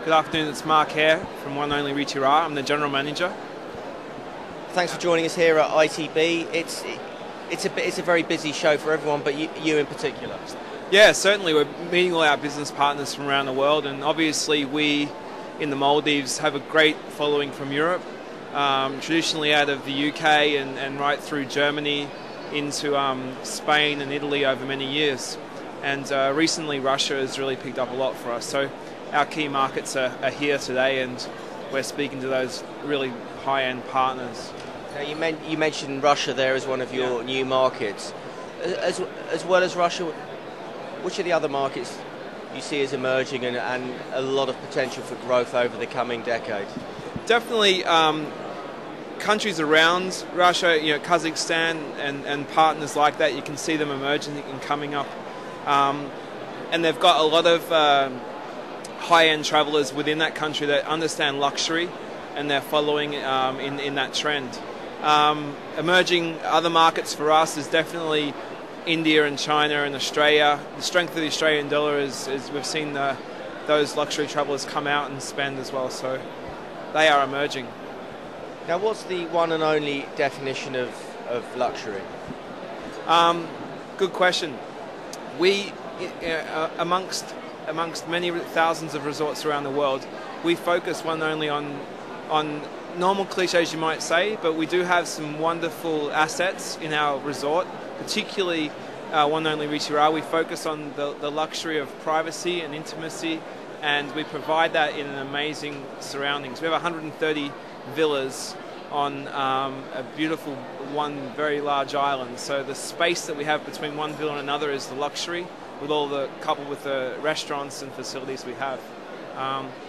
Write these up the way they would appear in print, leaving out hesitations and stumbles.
Good afternoon, it's Mark here from one only Reethi Rah. I'm the General Manager. Thanks for joining us here at ITB. It's a very busy show for everyone, but you in particular. Yeah, certainly. We're meeting all our business partners from around the world, and obviously we in the Maldives have a great following from Europe, traditionally out of the UK and right through Germany into Spain and Italy over many years. And recently Russia has really picked up a lot for us. So our key markets are here today, and we're speaking to those really high-end partners. Now you mentioned Russia there as one of your new markets. As well as Russia, which are the other markets you see as emerging and a lot of potential for growth over the coming decade? Definitely countries around Russia, Kazakhstan and partners like that, you can see them emerging and coming up. And they've got a lot of high-end travelers within that country that understand luxury, and they're following in that trend. Emerging other markets for us is definitely India and China and Australia. The strength of the Australian dollar is we've seen those luxury travelers come out and spend as well, so they are emerging. Now, what's the one and only definition of luxury? Good question. We, amongst many thousands of resorts around the world, we focus one only on normal cliches, you might say, but we do have some wonderful assets in our resort, particularly one only Reethi Rah. We focus on the luxury of privacy and intimacy, and we provide that in an amazing surroundings. We have 130 villas on a beautiful one very large island, so the space that we have between one villa and another is the luxury, coupled with the restaurants and facilities we have.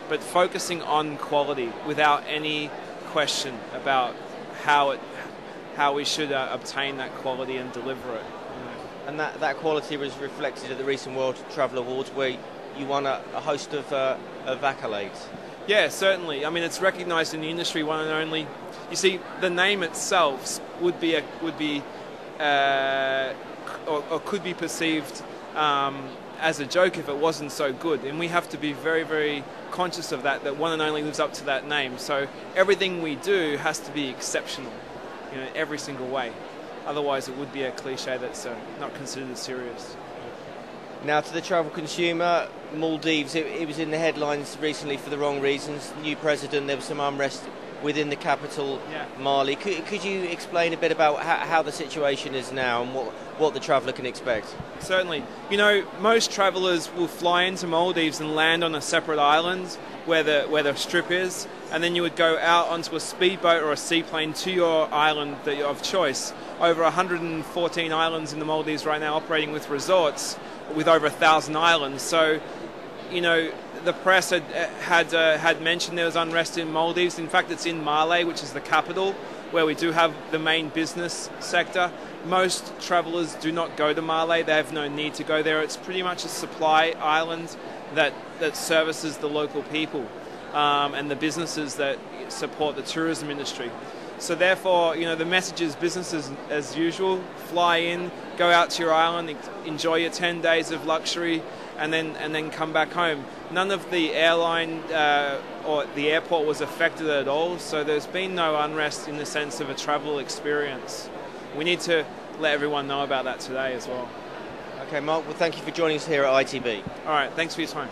But focusing on quality without any question about how we should obtain that quality and deliver it. And that quality was reflected at the recent World Travel Awards, where you won a host of accolades. Yeah, certainly. I mean, it's recognised in the industry, one and only. You see, the name itself would be or could be perceived as a joke if it wasn't so good, and we have to be very, very conscious of that one and only lives up to that name. So everything we do has to be exceptional, every single way. Otherwise, it would be a cliche that's not considered as serious. Now, to the travel consumer, Maldives, it was in the headlines recently for the wrong reasons. New president, there was some unrest within the capital, Mali. Could you explain a bit about how the situation is now and what the traveller can expect? Certainly. Most travellers will fly into Maldives and land on a separate island where the strip is, and then you would go out onto a speedboat or a seaplane to your island of choice. Over 114 islands in the Maldives right now, operating with resorts with over 1,000 islands. So, the press had mentioned there was unrest in Maldives. In fact, it's in Male, which is the capital, where we do have the main business sector. Most travellers do not go to Male. They have no need to go there. It's pretty much a supply island that services the local people and the businesses that support the tourism industry. So therefore, the message is business as usual. Fly in, go out to your island, enjoy your 10 days of luxury, and then come back home. None of the airline or the airport was affected at all, so there's been no unrest in the sense of a travel experience. We need to let everyone know about that today as well. Okay, Mark, well, thank you for joining us here at ITB. All right, thanks for your time.